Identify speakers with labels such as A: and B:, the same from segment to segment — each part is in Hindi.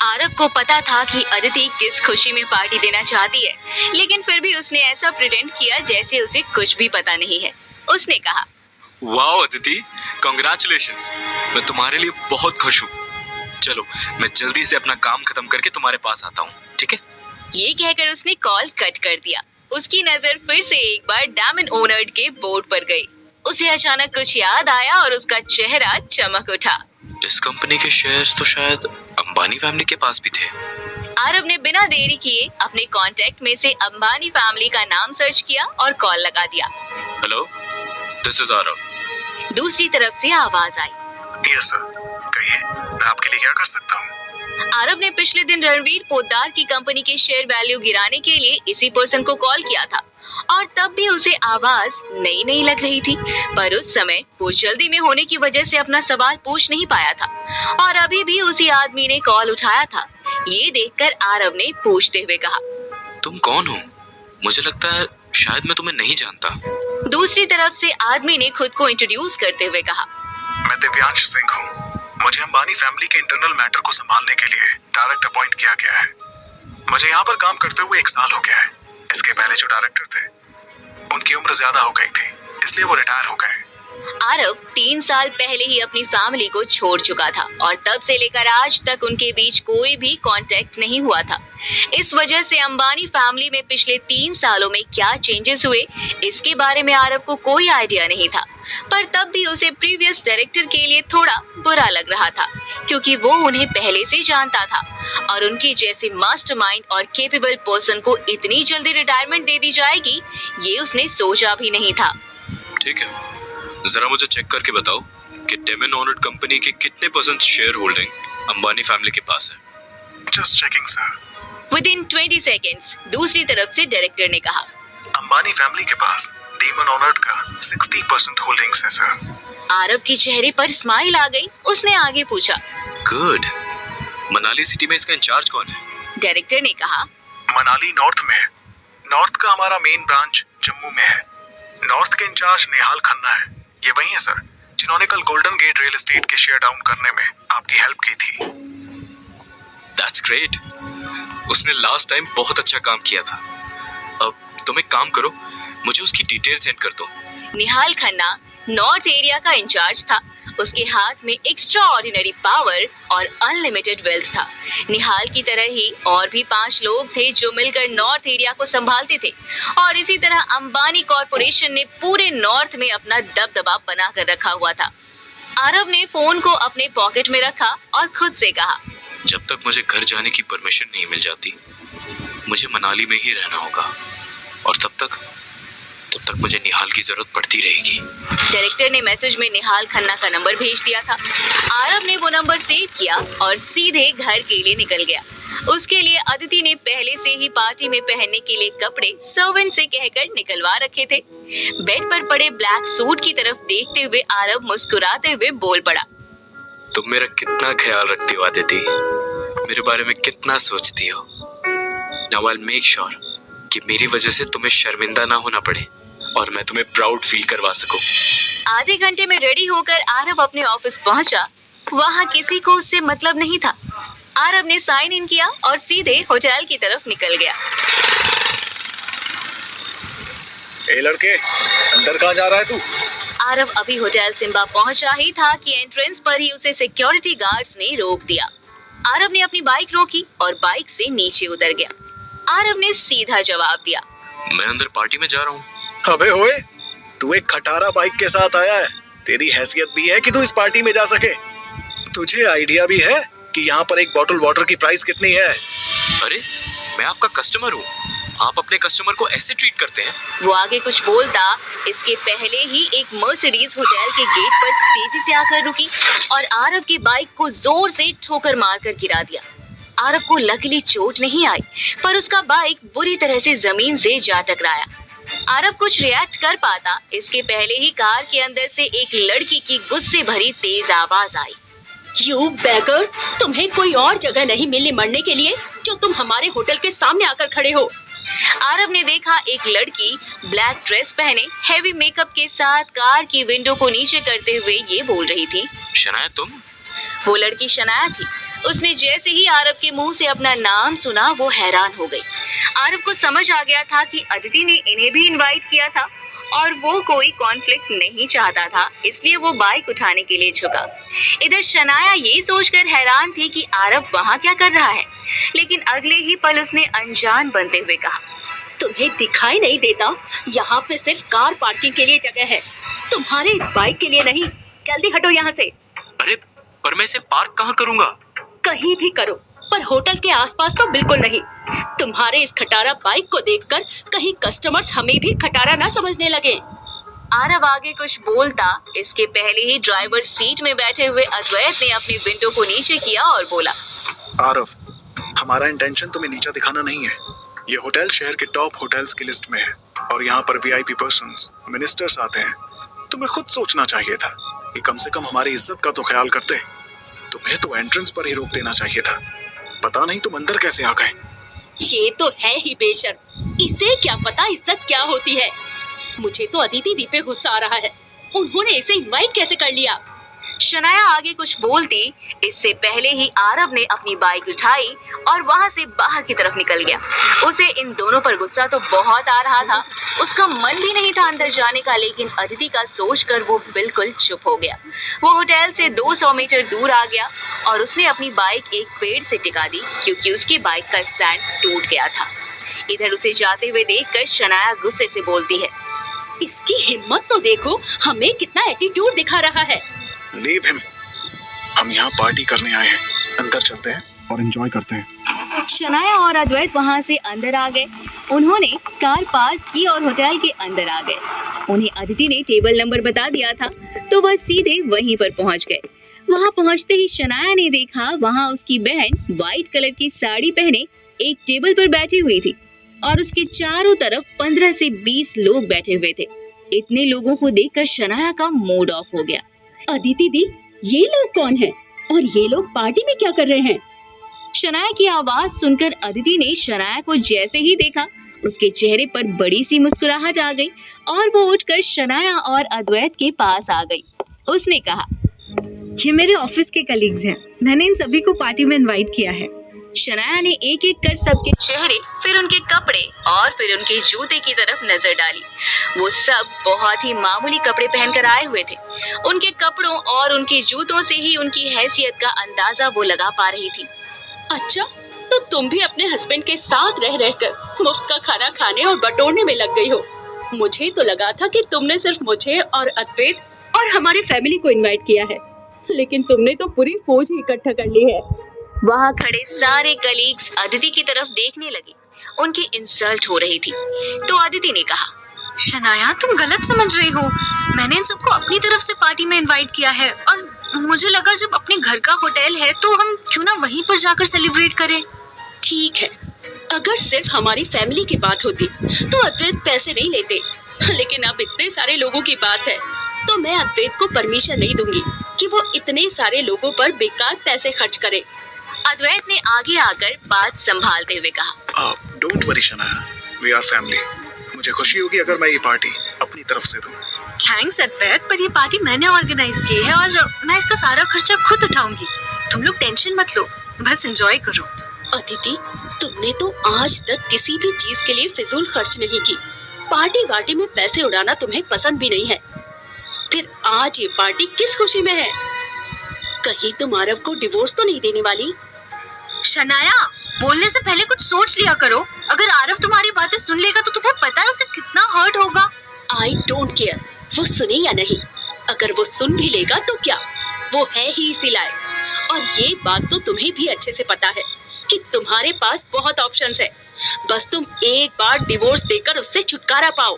A: आरव को पता था कि अदिति किस खुशी में पार्टी देना चाहती है, लेकिन फिर भी उसने ऐसा प्रिटेंड किया जैसे उसे कुछ भी पता नहीं है। उसने कहा,
B: वाओ अदिति, कांग्रेचुलेशंस, मैं तुम्हारे लिए बहुत खुश हूँ। चलो मैं जल्दी से अपना काम खत्म करके तुम्हारे पास आता हूँ, ठीक है?
A: ये कहकर उसने कॉल कट कर दिया। उसकी नजर फिर से एक बार डायमंड ओनर्ड के बोर्ड पर गई। उसे अचानक कुछ याद आया और उसका चेहरा चमक उठा।
B: इस कंपनी के शेयर्स तो शायद अंबानी फैमिली के पास भी थे।
A: आरव ने बिना देरी किए अपने कांटेक्ट में से अंबानी फैमिली का नाम सर्च किया और कॉल लगा दिया।
B: Hello, this is Aarav.
A: दूसरी तरफ से आवाज आई,
C: यस सर, कहिए, मैं आपके लिए क्या कर सकता हूँ?
A: आरव ने पिछले दिन रणवीर पोद्दार की कंपनी के शेयर वैल्यू गिराने के लिए इसी पर्सन को कॉल किया था और तब भी उसे आवाज नई नई लग रही थी, पर उस समय वो जल्दी में होने की वजह से अपना सवाल पूछ नहीं पाया था और अभी भी उसी आदमी ने कॉल उठाया था। ये देखकर आरव ने पूछते हुए कहा,
B: तुम कौन हो? मुझे लगता है शायद मैं तुम्हें नहीं जानता।
A: दूसरी तरफ से आदमी ने खुद को इंट्रोड्यूस करते हुए कहा,
C: मैं दिव्यांश सिंह हूँ। मुझे अंबानी फैमिली के इंटरनल मैटर को संभालने के लिए डायरेक्ट अपॉइंट किया गया है। मुझे यहाँ पर काम करते हुए 1 साल हो गया है। इसके पहले जो डायरेक्टर थे उनकी उम्र ज्यादा हो गई थी, इसलिए वो रिटायर हो गए।
A: आरव 3 साल पहले ही अपनी फैमिली को छोड़ चुका था और तब से लेकर आज तक उनके बीच कोई भी कांटेक्ट नहीं हुआ था। इस वजह से अंबानी फैमिली में पिछले 3 सालों में क्या चेंजेस हुए, इसके बारे में आरव को कोई आइडिया नहीं था। पर तब भी उसे प्रीवियस डायरेक्टर के लिए थोड़ा बुरा लग रहा था, क्योंकि वो उन्हें पहले से जानता था और उनके जैसे मास्टरमाइंड और केपेबल पर्सन को इतनी जल्दी रिटायरमेंट दे दी जाएगी, ये उसने सोचा भी नहीं था।
B: ठीक है, जरा मुझे चेक करके बताओ कि डायमंड ओनर्ड कंपनी के कितने % शेयर होल्डिंग अंबानी फैमिली के पास है।
C: Just checking sir.
A: Within 20 seconds दूसरी तरफ से डायरेक्टर ने कहा,
C: अंबानी फैमिली के पास डायमंड ओनर्ड का 60% होल्डिंग्स है सर।
A: आरव के चेहरे पर स्माइल आ गई। उसने आगे पूछा,
B: गुड। मनाली सिटी में इसका इंचार्ज कौन है?
A: डायरेक्टर ने कहा,
C: मनाली नॉर्थ में है। नॉर्थ का हमारा मेन ब्रांच जम्मू में है। नॉर्थ के इंचार्ज निहाल खन्ना है। ये वही है सर जिन्होंने कल गोल्डन गेट रियल एस्टेट के शेयर डाउन करने में आपकी हेल्प की थी।
B: That's great. उसने लास्ट टाइम बहुत अच्छा काम किया था। अब तुम एक काम करो, मुझे उसकी डिटेल सेंड कर दो।
A: निहाल खन्ना नॉर्थ एरिया का इंचार्ज था। उसके हाथ में एक्स्ट्रा ऑर्डिनरी पावर और अनलिमिटेड वेल्थ था। निहाल की तरह ही और भी 5 लोग थे जो मिलकर नॉर्थ एरिया को संभालते थे और इसी तरह अंबानी कॉर्पोरेशन ने पूरे नॉर्थ में अपना दबदबा बना कर रखा हुआ था। आरव ने फोन को अपने पॉकेट में रखा और खुद से कहा,
B: जब तक मुझे घर जाने की परमिशन नहीं मिल जाती, मुझे मनाली में ही रहना होगा और तब तक मुझे निहाल की जरूरत पड़ती रहेगी।
A: डायरेक्टर ने मैसेज में निहाल खन्ना का नंबर भेज दिया था। आरव ने वो नंबर सेव किया और सीधे घर के लिए निकल गया। उसके लिए अदिति ने पहले से ही पार्टी में पहनने के लिए कपड़े सर्वेंट से कहकर निकलवा रखे थे। बेड पर पड़े ब्लैक सूट की तरफ देखते हुए आरव मुस्कुराते हुए बोल पड़ा,
B: तुम मेरा कितना ख्याल रखती हो अदिति, मेरे बारे में कितना सोचती हो। Now I will make sure कि मेरी वजह से तुम्हें शर्मिंदा ना होना पड़े और मैं तुम्हें प्राउड फील करवा सकूं।
A: आधे घंटे में रेडी होकर आरव अपने ऑफिस पहुंचा। वहां किसी को उससे मतलब नहीं था। आरव ने साइन इन किया और सीधे होटल की तरफ निकल गया।
C: ए लड़के, अंदर कहाँ जा रहा है तू?
A: आरव अभी होटल सिम्बा पहुंचा ही था कि एंट्रेंस पर ही उसे सिक्योरिटी गार्ड्स ने रोक दिया। आरव ने अपनी बाइक रोकी और बाइक से नीचे उतर गया। आरव ने सीधा जवाब दिया,
B: मैं अंदर पार्टी में जा रहा हूँ।
C: अबे ओए, तू एक खटारा बाइक के साथ आया है। तेरी हैसियत भी है कि तू इस पार्टी में जा सके? तुझे आइडिया भी है कि यहाँ पर एक बॉटल वाटर की प्राइस कितनी है?
B: अरे मैं आपका कस्टमर हूँ, आप अपने कस्टमर को ऐसे ट्रीट करते हैं?
A: वो आगे कुछ बोलता, इसके पहले ही एक मर्सिडीज होटल के गेट पर तेजी से आकर रुकी और आरव की बाइक को जोर से ठोकर मारकर गिरा दिया। आरव को लकीली चोट नहीं आई, पर उसका बाइक बुरी तरह से जमीन से जा टकराया। आरव कुछ रिएक्ट कर पाता इसके पहले ही कार के अंदर से एक लड़की की गुस्से भरी तेज आवाज आई,
D: यू बेगर, तुम्हें कोई और जगह नहीं मिली मरने के लिए जो तुम हमारे होटल के सामने आकर खड़े हो।
A: आरव ने देखा एक लड़की ब्लैक ड्रेस पहने हेवी मेकअप के साथ कार की विंडो को नीचे करते हुए ये बोल रही थी,
B: शनाया तुम?
A: वो लड़की शनाया थी। उसने जैसे ही आरव के मुंह से अपना नाम सुना वो हैरान हो गई। आरव को समझ आ गया था कि अदिति ने इन्हें भी इनवाइट किया था और वो कोई कॉन्फ्लिक्ट नहीं चाहता था, इसलिए वो बाइक उठाने के लिए झुका। इधर शनाया ये सोचकर हैरान थी कि आरव वहाँ क्या कर रहा है, लेकिन अगले ही पल उसने अनजान बनते हुए कहा,
D: तुम्हें दिखाई नहीं देता? यहाँ पे सिर्फ कार पार्किंग के लिए जगह है, तुम्हारे इस बाइक के लिए नहीं। जल्दी हटो यहाँ से।
B: अरे पर मैं इसे पार्क कहाँ करूँगा?
D: कहीं भी करो, पर होटल के आसपास तो बिल्कुल नहीं। तुम्हारे इस खटारा बाइक को देखकर कहीं कस्टमर्स हमें भी खटारा ना समझने लगे।
A: आरव आगे कुछ बोलता, इसके पहले ही ड्राइवर सीट में बैठे हुए अद्वैत ने अपनी विंडो को नीचे किया और बोला,
C: आरव, हमारा इंटेंशन तुम्हें नीचा दिखाना नहीं है। ये होटल शहर के टॉप होटल्स की लिस्ट में है और यहाँ पर वीआईपी पर्सन्स, मिनिस्टर्स आते हैं। तुम्हें खुद सोचना चाहिए था कि कम से कम हमारी इज्जत का तो ख्याल करते। तुम्हें तो एंट्रेंस पर ही रोक देना चाहिए था। पता नहीं तुम अंदर कैसे आ गए।
D: ये तो है ही बेशर्म, इसे क्या पता इज्जत क्या होती है। मुझे तो अदिति दी पे गुस्सा आ रहा है, उन्होंने इसे इनवाइट कैसे कर लिया।
A: शनाया आगे कुछ बोलती, इससे पहले ही आरव ने अपनी बाइक उठाई और वहां से बाहर की तरफ निकल गया। उसे इन दोनों पर गुस्सा तो बहुत आ रहा था, उसका मन भी नहीं था अंदर जाने का, लेकिन अदिति का सोचकर वो बिल्कुल चुप हो गया। वो होटल से 200 मीटर दूर आ गया और उसने अपनी बाइक एक पेड़ से टिका दी, क्योंकि उसकी बाइक का स्टैंड टूट गया था। इधर उसे जाते हुए देखकर शनाया गुस्से से बोलती है,
D: इसकी हिम्मत तो देखो, हमें कितना एटीट्यूड दिखा रहा है।
C: लीव हिम, हम यहाँ पार्टी करने आए हैं। अंदर चलते हैं और एंजॉय करते हैं।
A: शनाया और अद्वैत वहां से अंदर आ गए। उन्होंने कार पार्क की और होटल के अंदर आ गए। उन्हें अदिति ने टेबल नंबर बता दिया था, तो वह सीधे वहीं पर पहुंच गए। वहां पहुंचते ही शनाया ने देखा वहां उसकी बहन व्हाइट कलर की साड़ी पहने एक टेबल पर बैठी हुई थी और उसके चारों तरफ 15 से 20 लोग बैठे हुए थे। इतने लोगों को देखकर शनाया का मूड ऑफ हो गया।
D: अदिति दी, ये लोग कौन हैं? और ये लोग पार्टी में क्या कर रहे हैं?
A: शनाया की आवाज सुनकर अदिति ने शनाया को जैसे ही देखा, उसके चेहरे पर बड़ी सी मुस्कुराहट आ गई और वो उठकर शनाया और अद्वैत के पास आ गई। उसने कहा,
E: ये मेरे ऑफिस के कलीग्स हैं, मैंने इन सभी को पार्टी में इनवाइट किया है।
A: शनाया ने एक एक कर सबके चेहरे, फिर उनके कपड़े और फिर उनके जूते की तरफ नजर डाली। वो सब बहुत ही मामूली कपड़े पहनकर आए हुए थे। उनके कपड़ों और उनके जूतों से ही उनकी हैसियत का अंदाजा वो लगा पा रही थी।
D: अच्छा, तो तुम भी अपने हस्बैंड के साथ रह रहकर मुफ्त का खाना खाने और बटोरने में लग गई हो। मुझे तो लगा था कि तुमने सिर्फ मुझे और अद्वैत और हमारी फैमिली को इनवाइट किया है, लेकिन तुमने तो पूरी फौज ही इकट्ठा कर ली है।
A: वहाँ खड़े सारे कलीग्स अदिति की तरफ देखने लगे। उनकी इंसल्ट हो रही थी। तो अदिति ने कहा,
E: शनाया, तुम गलत समझ रही हो। मैंने इन सबको अपनी तरफ से पार्टी में इनवाइट किया है और मुझे लगा जब अपने घर का होटल है तो हम क्यों ना वहीं पर जाकर सेलिब्रेट करें।
D: ठीक है, अगर सिर्फ हमारी फैमिली की बात होती तो अद्वैत पैसे नहीं लेते, लेकिन अब इतने सारे लोगों की बात है तो मैं अद्वैत को परमिशन नहीं दूंगी कि वो इतने सारे लोगों पर बेकार पैसे खर्च करे।
A: अद्वैत ने आगे आकर बात संभालते हुए कहा,
C: don't worry Shanaya, we are family. मुझे खुशी होगी अगर मैं ये पार्टी अपनी तरफ से दूं।
E: थैंक्स अद्वैत, पर ये पार्टी मैंने ऑर्गेनाइज की है और मैं इसका सारा खर्चा खुद उठाऊंगी। तुम लोग टेंशन मत लो, बस एंजॉय करो।
D: अदिति, तुमने तो आज तक किसी भी चीज के लिए फिजूल खर्च नहीं की। पार्टी वार्टी में पैसे उड़ाना तुम्हें पसंद भी नहीं है, फिर आज ये पार्टी किस खुशी में है? कहीं तुम आरव को डिवोर्स तो नहीं देने वाली?
E: शनाया, बोलने से पहले कुछ सोच लिया करो। अगर आरव तुम्हारी बातें सुन लेगा तो तुम्हें पता है उसे कितना हर्ट होगा।
D: आई डोंट केयर वो सुने या नहीं। अगर वो सुन भी लेगा तो क्या, वो है ही इसी लायक। और ये बात तो तुम्हें भी अच्छे से पता है कि तुम्हारे पास बहुत ऑप्शंस है, बस तुम एक बार डिवोर्स देकर उससे छुटकारा पाओ।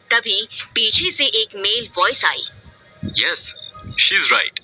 A: तभी पीछे से एक male voice I.
B: Yes, she is right.